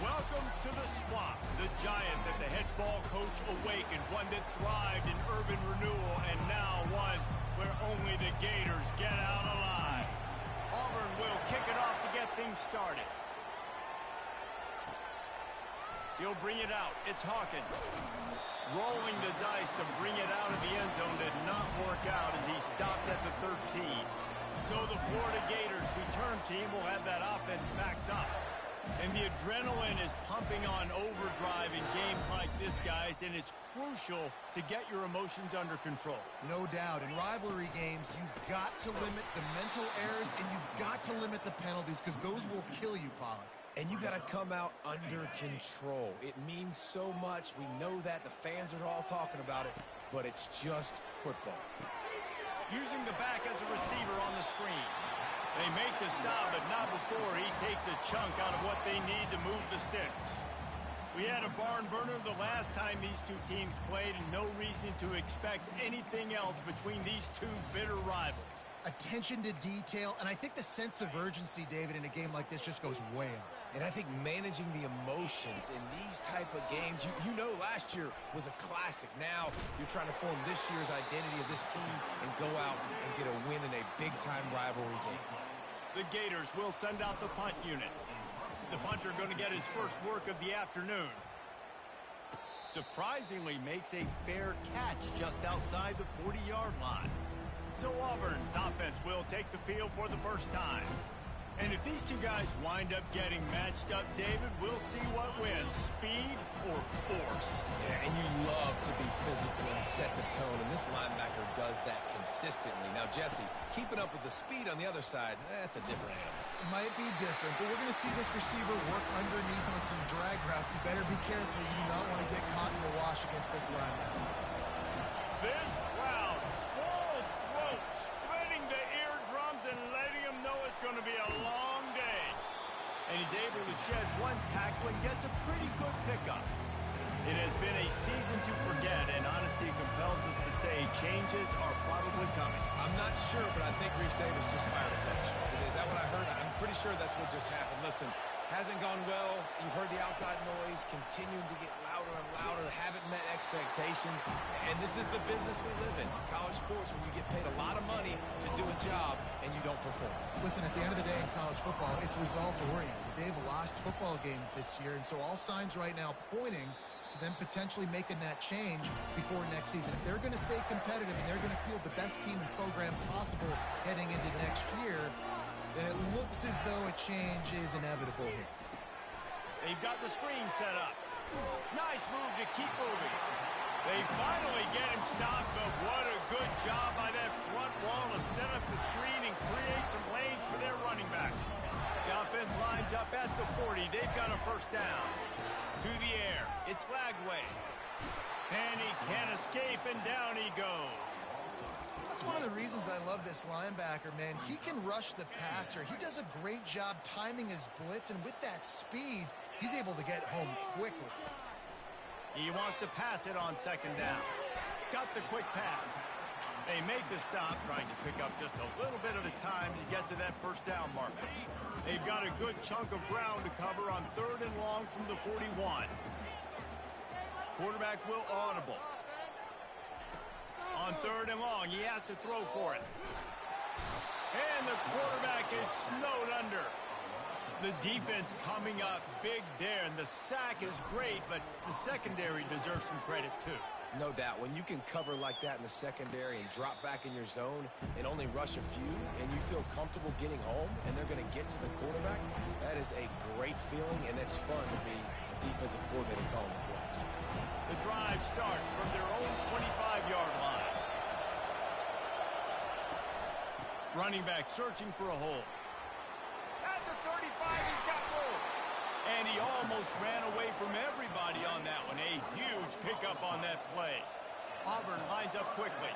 Welcome to the swamp, the giant that the head ball coach awakened, one that thrived in urban renewal, and now one where only the Gators get out alive. Auburn will kick it off to get things started. He'll bring it out. It's Hawkins. Rolling the dice to bring it out of the end zone did not work out as he stopped at the 13. So the Florida Gators return team will have that offense backed up. And the adrenaline is pumping on overdrive in games like this, guys, and it's crucial to get your emotions under control. No doubt. In rivalry games, you've got to limit the mental errors and you've got to limit the penalties because those will kill you, Pollock. And you got to come out under control. It means so much. We know that. The fans are all talking about it, but it's just football. Using the back as a receiver on the screen. They make the stop, but not before he takes a chunk out of what they need to move the sticks. We had a barn burner the last time these two teams played, and no reason to expect anything else between these two bitter rivals. Attention to detail, and I think the sense of urgency, David, in a game like this just goes way up. And I think managing the emotions in these type of games, you know last year was a classic. Now you're trying to form this year's identity of this team and go out and get a win in a big-time rivalry game. The Gators will send out the punt unit. The punter going to get his first work of the afternoon. Surprisingly makes a fair catch just outside the 40-yard line. So Auburn's offense will take the field for the first time. And if these two guys wind up getting matched up, David, we'll see what wins, speed or force. Yeah, and you love to be physical and set the tone, and this linebacker does that consistently. Now, Jesse, keeping up with the speed on the other side, that's a different animal. It might be different, but we're going to see this receiver work underneath on some drag routes. You better be careful. You do not want to get caught in the wash against this linebacker. This crowd, full throat, spreading the eardrums and letting them know it's going to be a long day. And he's able to shed one tackle and gets a pretty good pickup. It has been a season to forget, and honesty compels us to say changes are probably coming. I'm not sure, but I think Reese Davis just fired a coach. Is that what I heard? I'm pretty sure that's what just happened. Listen, hasn't gone well. You've heard the outside noise, continuing to get louder and louder, haven't met expectations. And this is the business we live in college sports, where you get paid a lot of money to do a job and you don't perform. Listen, at the end of the day in college football, it's results-oriented. They've lost football games this year, and so all signs right now pointing to them potentially making that change before next season. If they're going to stay competitive and they're going to field the best team and program possible heading into next year, then it looks as though a change is inevitable here. They've got the screen set up. Nice move to keep moving. They finally get him stopped, but what a good job by that front wall to set up the screen and create some lanes for their running back. The offense lines up at the 40. They've got a first down. To the air. It's Lagway. And he can't escape, and down he goes. That's one of the reasons I love this linebacker, man. He can rush the passer. He does a great job timing his blitz, and with that speed, he's able to get home quickly. He wants to pass it on second down. Got the quick pass. They make the stop, trying to pick up just a little bit at a time to get to that first down marker. They've got a good chunk of ground to cover on 3rd and long from the 41. Quarterback will audible. On 3rd and long, he has to throw for it. And the quarterback is snowed under. The defense coming up big there, and the sack is great, but the secondary deserves some credit too. No doubt. When you can cover like that in the secondary and drop back in your zone and only rush a few, and you feel comfortable getting home and they're going to get to the quarterback, that is a great feeling, and it's fun to be a defensive coordinator calling the plays. The drive starts from their own 25-yard line. Running back searching for a hole. At the 35, he's got room. And he almost ran away from everybody on that one. A huge pickup on that play. Auburn lines up quickly.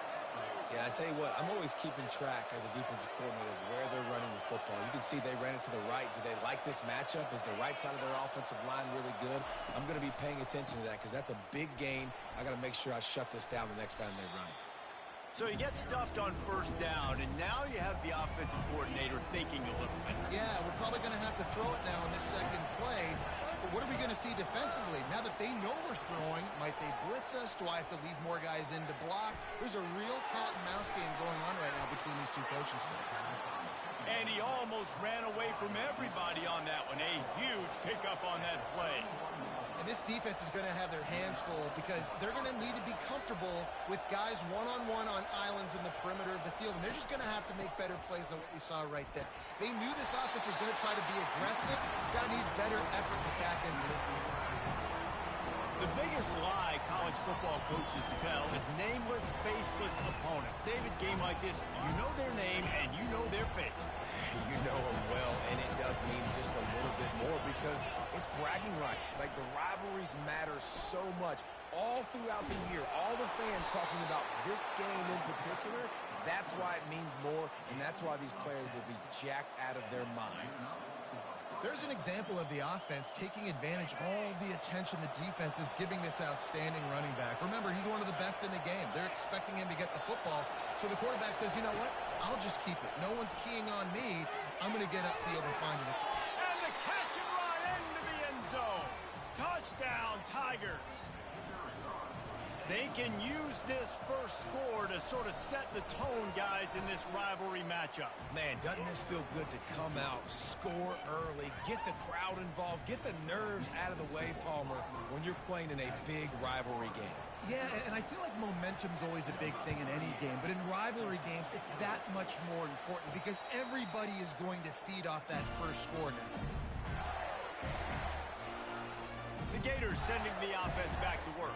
Yeah, I tell you what, I'm always keeping track as a defensive coordinator of where they're running the football. You can see they ran it to the right. Do they like this matchup? Is the right side of their offensive line really good? I'm going to be paying attention to that because that's a big gain. I got to make sure I shut this down the next time they run it. So you get stuffed on first down, and now you have the offensive coordinator thinking a little bit. Yeah, we're probably going to have to throw it now in this second play, But what are we going to see defensively? Now that they know we're throwing, might they blitz us? Do I have to leave more guys in to block? There's a real cat and mouse game going on right now between these two coaching staffs. And he almost ran away from everybody on that one. A huge pickup on that play. And this defense is going to have their hands full because they're going to need to be comfortable with guys one-on-one on islands in the perimeter of the field. And they're just going to have to make better plays than what we saw right there. They knew this offense was going to try to be aggressive. Got to need better effort in the back end for this defense. The biggest lie college football coaches tell is nameless, faceless opponent. David, game like this, you know their name and you know their face. You know them well, and it does mean just a little bit more because it's bragging rights. Like, the rivalries matter so much all throughout the year. All the fans talking about this game in particular, that's why it means more, and that's why these players will be jacked out of their minds. There's an example of the offense taking advantage of all the attention the defense is giving this outstanding running back. Remember, he's one of the best in the game. They're expecting him to get the football. So the quarterback says, you know what? I'll just keep it. No one's keying on me. I'm going to get upfield and find an exploit. And the catch and run into the end zone. Touchdown, Tigers. They can use this first score to sort of set the tone, guys, in this rivalry matchup. Man, doesn't this feel good to come out, score early, get the crowd involved, get the nerves out of the way, Palmer, when you're playing in a big rivalry game? Yeah, and I feel like momentum's always a big thing in any game, but in rivalry games, it's that much more important because everybody is going to feed off that first score now. The Gators sending the offense back to work.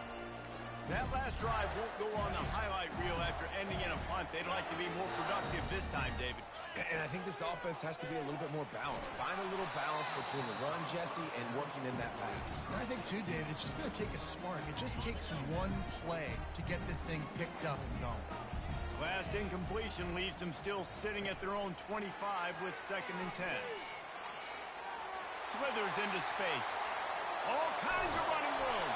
That last drive won't go on the highlight reel after ending in a punt. They'd like to be more productive this time, David. And I think this offense has to be a little bit more balanced. Find a little balance between the run, Jesse, and working in that pass. And I think, too, David, it's just going to take a spark. It just takes one play to get this thing picked up and going. Last incompletion leaves them still sitting at their own 25 with 2nd and 10. Slithers into space. All kinds of running room.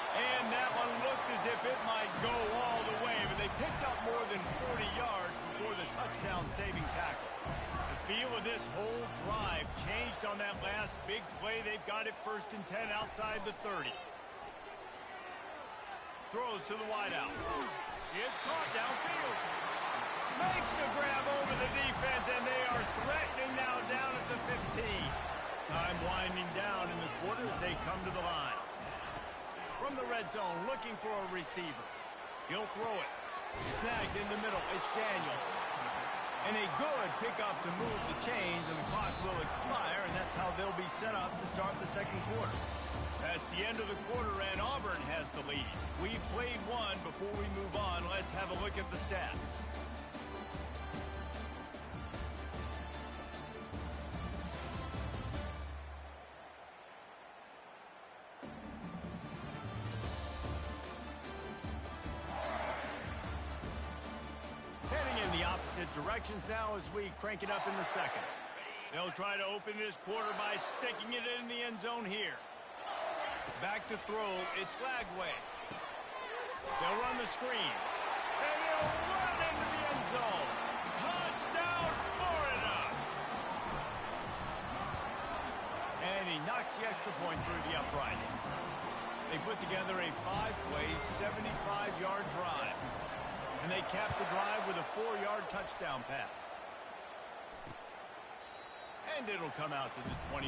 And that one looked as if it might go all the way, but they picked up more than 40 yards before the touchdown-saving tackle. The feel of this whole drive changed on that last big play. They've got it 1st and 10 outside the 30. Throws to the wideout. It's caught downfield. Makes the grab over the defense, and they are threatening now down at the 15. Time winding down in the quarter as they come to the line. From the red zone, looking for a receiver. He'll throw it. Snagged in the middle. It's Daniels. And a good pickup to move the chains, and the clock will expire, and that's how they'll be set up to start the 2nd quarter. That's the end of the quarter, and Auburn has the lead. We've played one. Before we move on, let's have a look at the stats. Directions now as we crank it up in the 2nd. They'll try to open this quarter by sticking it in the end zone here. Back to throw, it's Lagway. They'll run the screen. And he'll run into the end zone. Touchdown, Florida! And he knocks the extra point through the uprights. They put together a 5-play, 75-yard drive. And they cap the drive with a 4-yard touchdown pass. And it'll come out to the 25.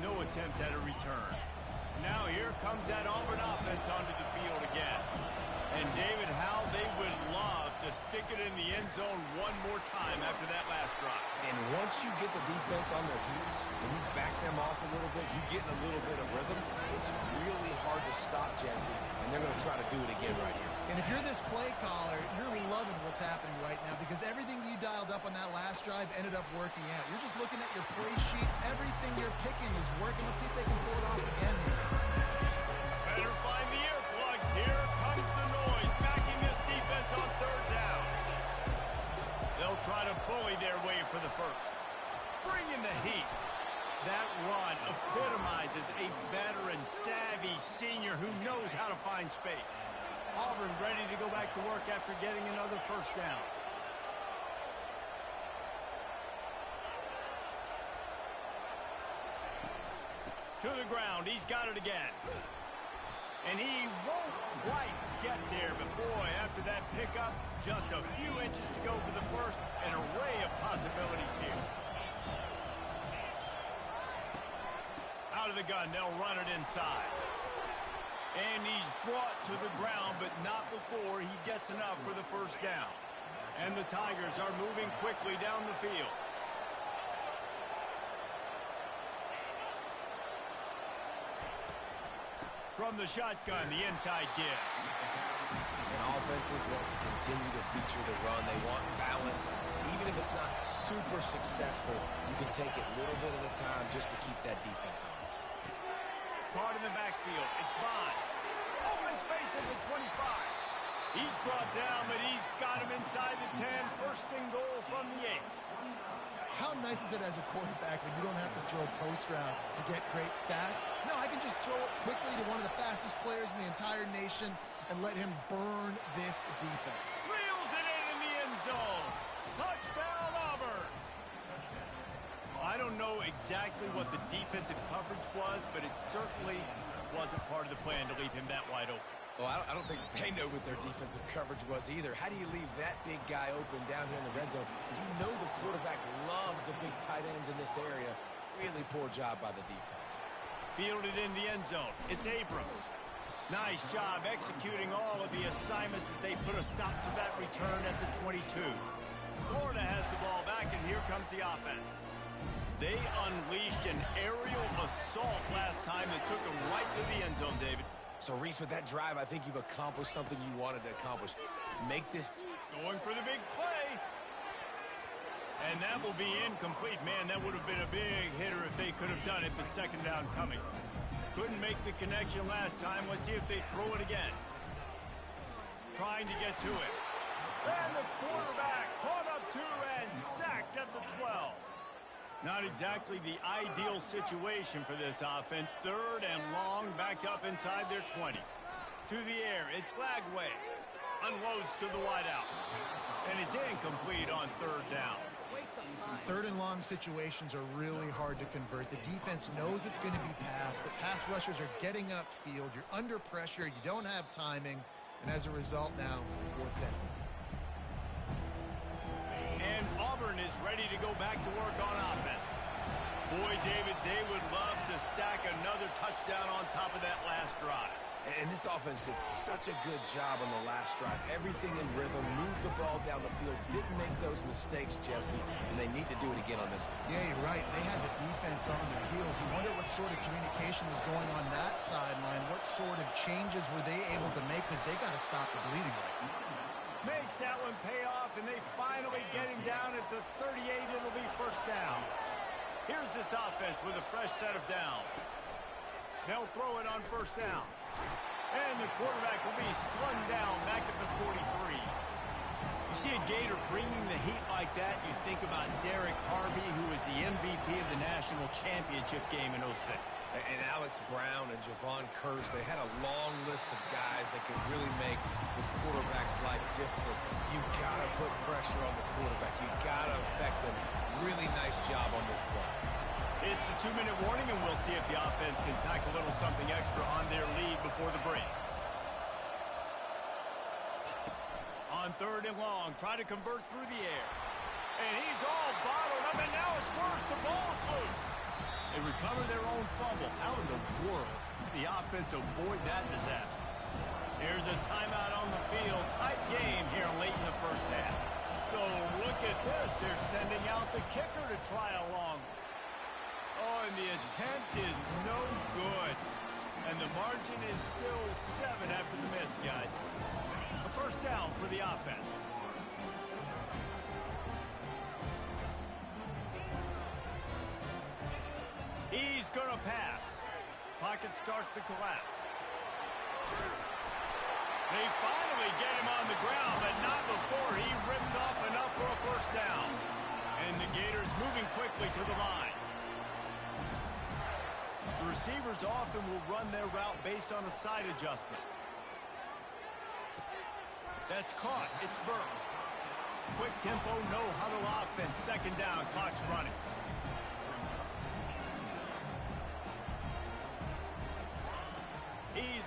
No attempt at a return. Now here comes that Auburn offense onto the field again. And David, how they would love to stick it in the end zone one more time after that last drive. And once you get the defense on their heels and you back them off a little bit, you get in a little bit of rhythm, it's really hard to stop, Jesse. And they're going to try to do it again right here. And if you're this play caller, you're loving what's happening right now because everything you dialed up on that last drive ended up working out. You're just looking at your play sheet. Everything you're picking is working. Let's see if they can pull it off again here. Better find the earplugs. Here comes the noise. Backing this defense on 3rd down. They'll try to bully their way for the first. Bring in the heat. That run epitomizes a veteran, savvy senior who knows how to find space. Auburn ready to go back to work after getting another 1st down. To the ground. He's got it again. And he won't quite get there, but boy, after that pickup, just a few inches to go for the first. An array of possibilities here. Out of the gun, they'll run it inside. And he's brought to the ground, but not before he gets enough for the first down. And the Tigers are moving quickly down the field. From the shotgun, the inside give. And offenses want to continue to feature the run. They want balance. Even if it's not super successful, you can take it little bit at a time just to keep that defense honest. Caught in the backfield. It's Bond. Open space at the 25. He's brought down, but he's got him inside the 10. First and goal from the 8. How nice is it as a quarterback when you don't have to throw post routes to get great stats? No, I can just throw it quickly to one of the fastest players in the entire nation and let him burn this defense. Reels it in the end zone. Touchdown, Auburn. I don't know exactly what the defensive coverage was, but it certainly wasn't part of the plan to leave him that wide open. Well, I don't think they know what their defensive coverage was either. How do you leave that big guy open down here in the red zone? You know the quarterback loves the big tight ends in this area. Really poor job by the defense. Fielded in the end zone. It's Abrams. Nice job executing all of the assignments as they put a stop to that return at the 22. Florida has the ball back, and here comes the offense. They unleashed an aerial assault last time that took them right to the end zone, David. So, Reese, with that drive, I think you've accomplished something you wanted to accomplish. Make this... Going for the big play. And that will be incomplete. Man, that would have been a big hitter if they could have done it, but second down coming. Couldn't make the connection last time. Let's see if they throw it again. Trying to get to it. And the quarterback caught up to and sacked at the 12. Not exactly the ideal situation for this offense. Third and long, back up inside their 20. To the air, it's Lagway. Unloads to the wideout. And it's incomplete on third down. Third and long situations are really hard to convert. The defense knows it's going to be passed. The pass rushers are getting upfield. You're under pressure. You don't have timing. And as a result now, fourth down. And Auburn is ready to go back to work on offense. Boy, David, they would love to stack another touchdown on top of that last drive. And this offense did such a good job on the last drive. Everything in rhythm, moved the ball down the field, didn't make those mistakes, Jesse, and they need to do it again on this one. Yeah, you're right. They had the defense on their heels. You wonder what sort of communication was going on that sideline. What sort of changes were they able to make, because they got to stop the bleeding right now. Makes that one pay off, and they finally get him down at the 38. It'll be first down. Here's this offense with a fresh set of downs. They'll throw it on first down. And the quarterback will be slung down back at the 43. You see a Gator bringing the heat like that, you think about Derek Harvey, who was the MVP of the national championship game in 06. And Alex Brown and Javon Curse, they had a long list of guys that could really make the quarterback's life difficult. You got to put pressure on the quarterback. You got to affect him. Really nice job on this play. It's the 2-minute warning, and we'll see if the offense can tack a little something extra on their lead before the break. On third and long, try to convert through the air. And he's all bottled up, and now it's worse. The ball's loose. They recover their own fumble. How in the world did the offense avoid that disaster? There's a timeout on the field. Tight game here late in the first half. So look at this. They're sending out the kicker to try a long. Oh, and the attempt is no good. And the margin is still 7 after the miss, guys. A first down for the offense. He's going to pass. Pocket starts to collapse. They finally get him on the ground, but not before he rips off enough for a first down. And the Gators moving quickly to the line. The receivers often will run their route based on a side adjustment. That's caught. It's Burke. Quick tempo, no huddle offense. Second down, clock's running.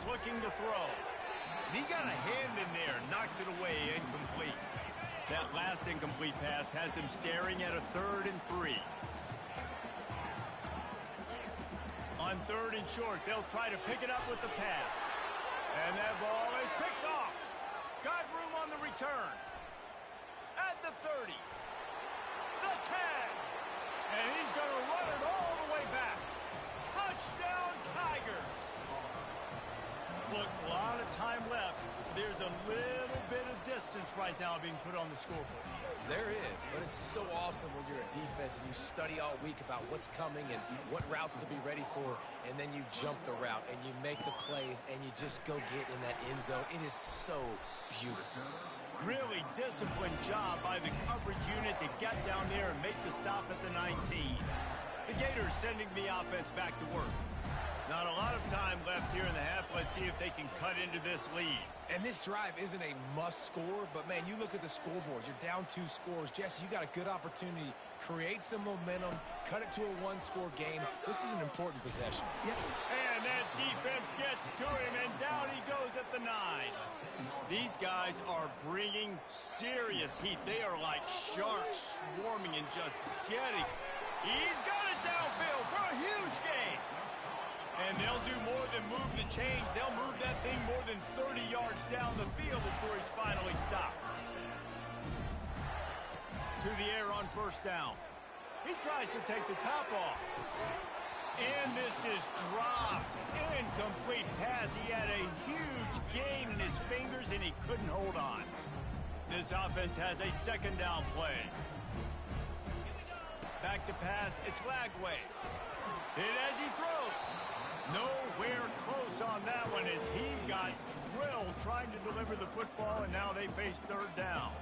looking to throw. And he got a hand in there, knocks it away, incomplete. That last incomplete pass has him staring at a 3rd and 3. On 3rd and short, they'll try to pick it up with the pass. And that ball is picked off. Got room on the return. At the 30. The 10. And he's going to run it all the way back. Touchdown, Tigers. Look, a lot of time left. There's a little bit of distance right now being put on the scoreboard. There is, but it's so awesome when you're a defense and you study all week about what's coming and what routes to be ready for, and then you jump the route and you make the plays and you just go get in that end zone. It is so beautiful. Really disciplined job by the coverage unit to get down there and make the stop at the 19. The Gators sending the offense back to work. Not a lot of time left here in the half. Let's see if they can cut into this lead. And this drive isn't a must score, but man, you look at the scoreboard. You're down 2 scores. Jesse, you got a good opportunity. Create some momentum. Cut it to a 1-score game. This is an important possession. Yep. And that defense gets to him, and down he goes at the 9. These guys are bringing serious heat. They are like sharks swarming and just getting. He's got it downfield for a huge gain. And they'll do more than move the chains. They'll move that thing more than 30 yards down the field before he's finally stopped. To the air on 1st down. He tries to take the top off. And this is dropped. Incomplete pass. He had a huge gain in his fingers, and he couldn't hold on. This offense has a 2nd down play. Back to pass. It's Lagway. Hit as he throws. Nowhere close on that one as he got drilled trying to deliver the football, and now they face 3rd down.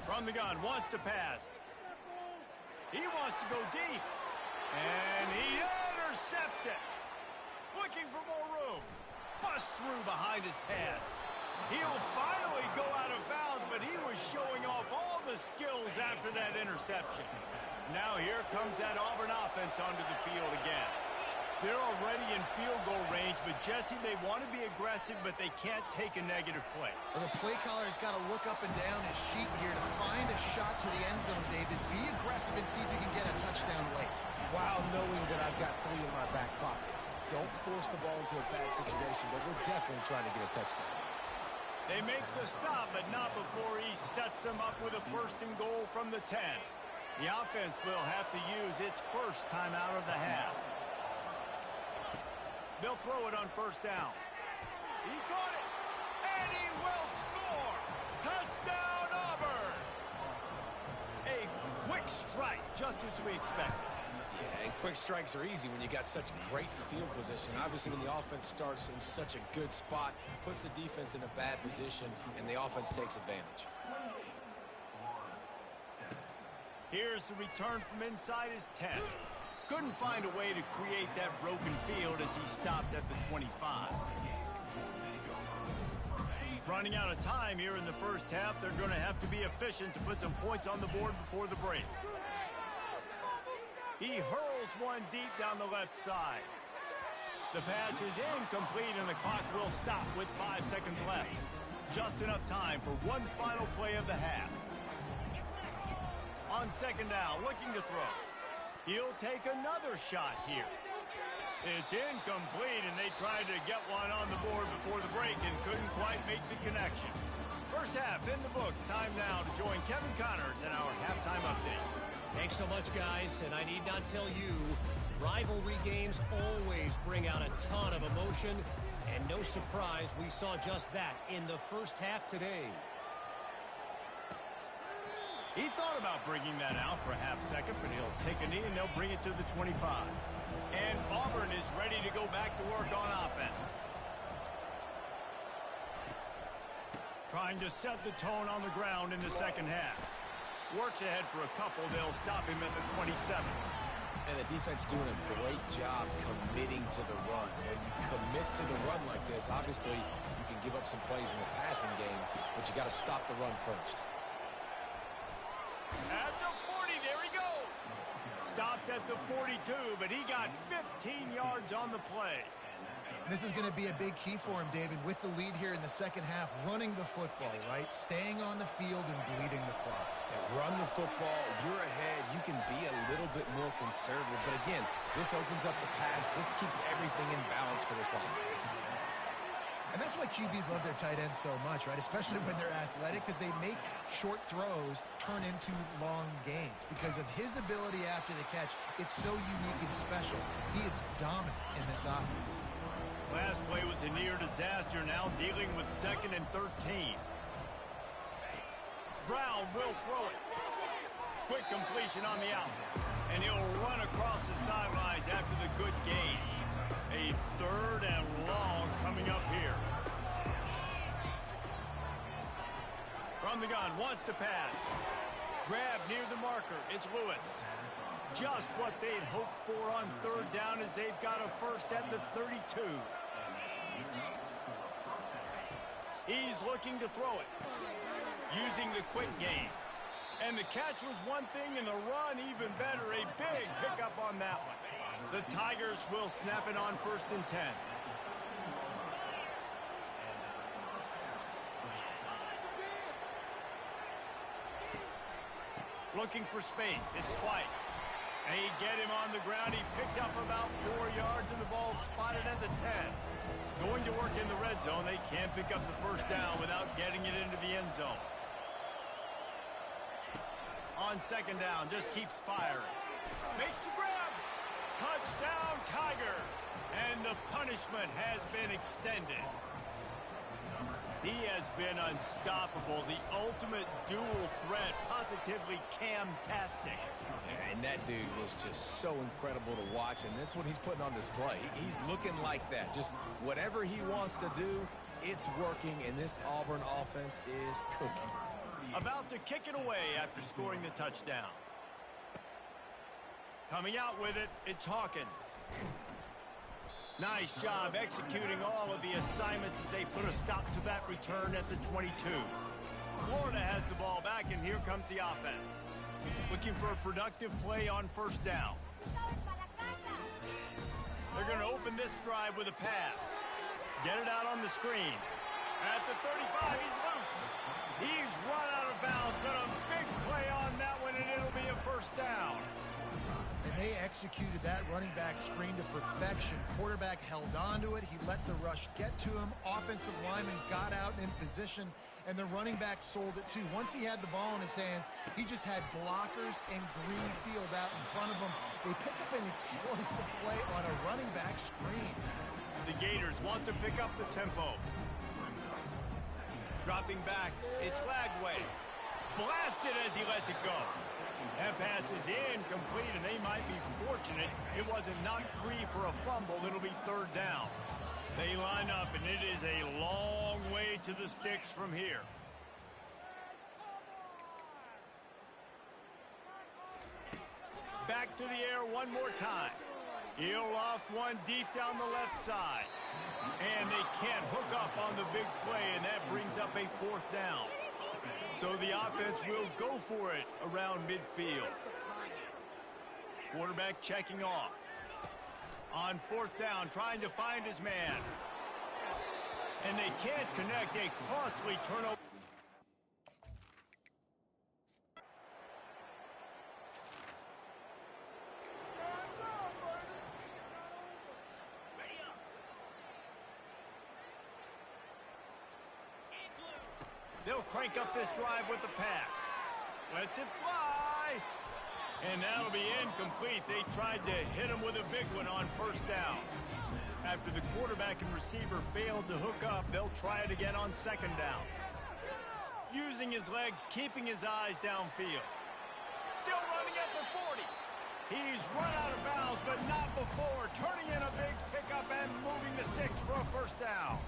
From the gun, wants to pass. He wants to go deep. And he intercepts it. Looking for more room. Bust through behind his pad. He'll finally go out of bounds, but he was showing off all the skills after that interception. Now here comes that Auburn offense onto the field again. They're already in field goal range, but Jesse, they want to be aggressive, but they can't take a negative play. Well, the play caller's got to look up and down his sheet here to find a shot to the end zone, David. Be aggressive and see if you can get a touchdown late. While knowing that I've got 3 in my back pocket. Don't force the ball into a bad situation, but we're definitely trying to get a touchdown. They make the stop, but not before he sets them up with a 1st and goal from the 10. The offense will have to use its 1st timeout of the half. They'll throw it on 1st down. He caught it, and he will score. Touchdown, Auburn. A quick strike, just as we expected. Yeah, and quick strikes are easy when you got such great field position. Obviously, when the offense starts in such a good spot, puts the defense in a bad position, and the offense takes advantage. Here's the return from inside his 10. Couldn't find a way to create that broken field as he stopped at the 25. Running out of time here in the 1st half, they're going to have to be efficient to put some points on the board before the break. He hurls one deep down the left side. The pass is incomplete, and the clock will stop with 5 seconds left. Just enough time for one final play of the half. On 2nd down, looking to throw. He'll take another shot here. It's incomplete, and they tried to get one on the board before the break and couldn't quite make the connection. 1st half in the books. Time now to join Kevin Connors in our halftime update. Thanks so much, guys, and I need not tell you, rivalry games always bring out a ton of emotion, and no surprise, we saw just that in the 1st half today. He thought about bringing that out for a half second, but he'll take a knee and they'll bring it to the 25. And Auburn is ready to go back to work on offense. Trying to set the tone on the ground in the 2nd half. Works ahead for a couple. They'll stop him at the 27. And the defense doing a great job committing to the run. When you commit to the run like this, obviously you can give up some plays in the passing game, but you got to stop the run first. At the 40, there he goes. Stopped at the 42, but he got 15 yards on the play. This is going to be a big key for him, David, with the lead here in the second half, running the football, right? Staying on the field and bleeding the clock. Yeah, run the football. You're ahead. You can be a little bit more conservative. But again, this opens up the pass. This keeps everything in balance for this offense. And that's why QBs love their tight ends so much, right? Especially when they're athletic, because they make short throws turn into long gains. Because of his ability after the catch, it's so unique and special. He is dominant in this offense. Last play was a near disaster, now dealing with 2nd and 13. Brown will throw it. Quick completion on the out. And he'll run across the sidelines after the good gain. A 3rd and long coming up here. From the gun, wants to pass. Grab near the marker. It's Lewis. Just what they'd hoped for on 3rd down as they've got a first at the 32. He's looking to throw it. Using the quick game. And the catch was one thing, and the run even better. A big pickup on that one. The Tigers will snap it on 1st and 10. Looking for space. It's White. And he get him on the ground. He picked up about 4 yards, and the ball spotted at the 10. Going to work in the red zone. They can't pick up the first down without getting it into the end zone. On 2nd down, just keeps firing. Makes the grab. Touchdown, Tigers. And the punishment has been extended. He has been unstoppable. The ultimate dual threat, positively Cam-tastic. And that dude was just so incredible to watch, and that's what he's putting on display. He's looking like that. Just whatever he wants to do, it's working, and this Auburn offense is cooking. About to kick it away after scoring the touchdown. Coming out with it, it's Hawkins. Nice job executing all of the assignments as they put a stop to that return at the 22. Florida has the ball back, and here comes the offense. Looking for a productive play on 1st down. They're going to open this drive with a pass. Get it out on the screen. At the 35, he's loose. He's run out of bounds, but a big play on that one, and it'll be a 1st down. And they executed that running back screen to perfection. Quarterback held on to it. He let the rush get to him. Offensive lineman got out in position, and the running back sold it too. Once he had the ball in his hands, he just had blockers and green field out in front of him. They pick up an explosive play on a running back screen. The Gators want to pick up the tempo. Dropping back, it's Lagway. Blasted as he lets it go. That pass is incomplete, and they might be fortunate it wasn't knocked free for a fumble. It'll be 3rd down. They line up, and it is a long way to the sticks from here. Back to the air one more time. He'll loft one deep down the left side. And they can't hook up on the big play, and that brings up a 4th down. So the offense will go for it around midfield. Quarterback checking off. On 4th down, trying to find his man. And they can't connect. A costly turnover. They'll crank up this drive with the pass. Lets it fly. And that'll be incomplete. They tried to hit him with a big one on 1st down. After the quarterback and receiver failed to hook up, they'll try it again on 2nd down. Using his legs, keeping his eyes downfield. Still running at the 40. He's run out of bounds, but not before. Turning in a big pickup and moving the sticks for a 1st down.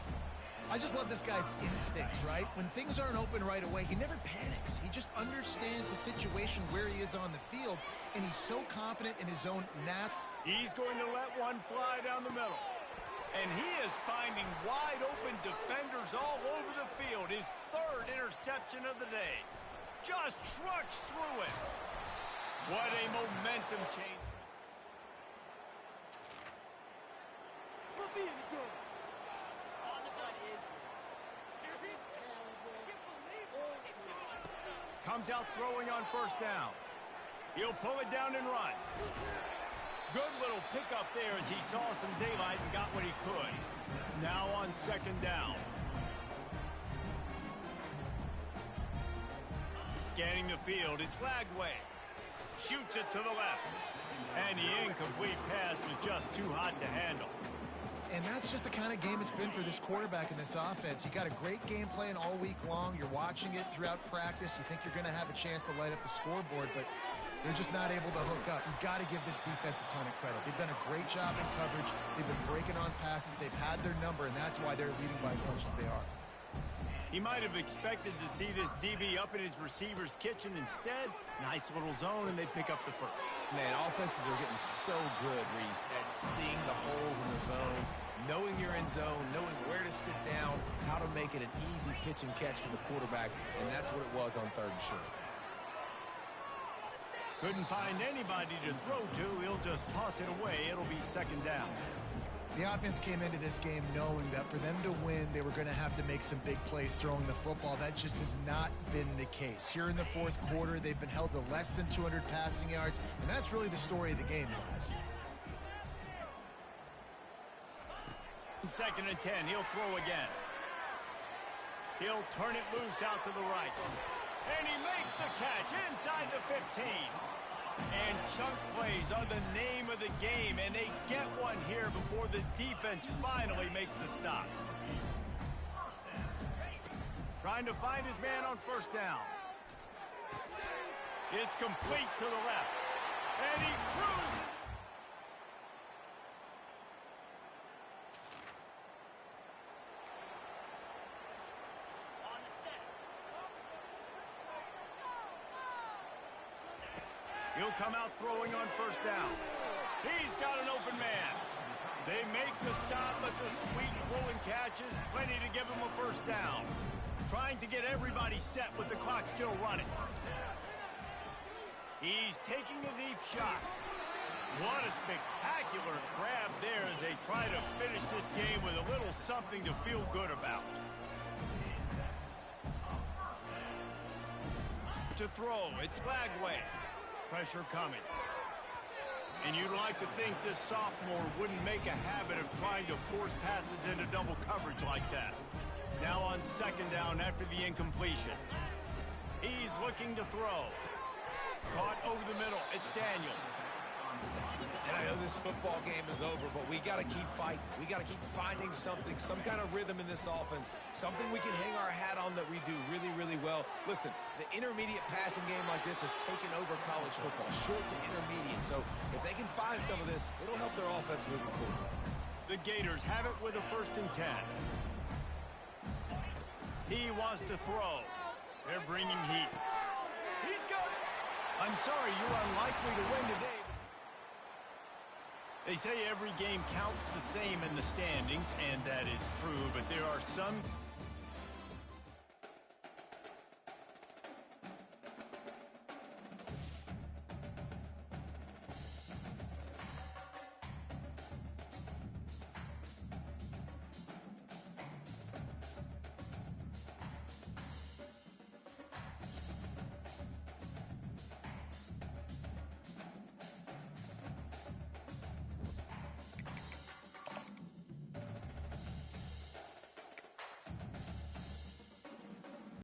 I just love this guy's instincts, right? When things aren't open right away, he never panics. He just understands the situation where he is on the field, and he's so confident in his own He's going to let one fly down the middle. And he is finding wide-open defenders all over the field. His 3rd interception of the day. Just trucks through it. What a momentum change. comes out throwing on first down. He'll pull it down and run. Good little pickup there as he saw some daylight and got what he could. Now on second down. Scanning the field, it's Lagway. Shoots it to the left. And the incomplete pass was just too hot to handle. And that's just the kind of game it's been for this quarterback in this offense. You got a great game plan all week long. You're watching it throughout practice. You think you're going to have a chance to light up the scoreboard, but they're just not able to hook up. You've got to give this defense a ton of credit. They've done a great job in coverage. They've been breaking on passes. They've had their number, and that's why they're leading by as much as they are. He might have expected to see this DB up in his receiver's kitchen. Instead, nice little zone, and they pick up the first. Man, offenses are getting so good, Reese, at seeing the holes in the zone, knowing you're in zone, knowing where to sit down, how to make it an easy pitch and catch for the quarterback, and that's what it was on third and short. Couldn't find anybody to throw to. He'll just toss it away. It'll be second down. The offense came into this game knowing that for them to win, they were going to have to make some big plays throwing the football. That just has not been the case. Here in the fourth quarter, they've been held to less than 200 passing yards, and that's really the story of the game, guys. Second and 10, he'll throw again. He'll turn it loose out to the right. And he makes the catch inside the 15. And chunk plays are the name of the game, and they get one here before the defense finally makes the stop. Trying to find his man on first down. It's complete to the left. And he cruises. He'll come out throwing on first down. He's got an open man. They make the stop, but the sweet rolling catch is plenty to give him a first down. Trying to get everybody set with the clock still running. He's taking a deep shot. What a spectacular grab there as they try to finish this game with a little something to feel good about. To throw, it's Lagway. Pressure coming. And you'd like to think this sophomore wouldn't make a habit of trying to force passes into double coverage like that. Now on second down after the incompletion. He's looking to throw. Caught over the middle. It's Daniels. And I know this football game is over, but we got to keep fighting. We got to keep finding something, some kind of rhythm in this offense, something we can hang our hat on that we do really, really well. Listen, the intermediate passing game like this has taken over college football, short to intermediate. So if they can find some of this, it'll help their offense moving forward. The Gators have it with a 1st and 10. He wants to throw. They're bringing heat. He's got it. I'm sorry, you're unlikely to win today. They say every game counts the same in the standings, and that is true, but there are some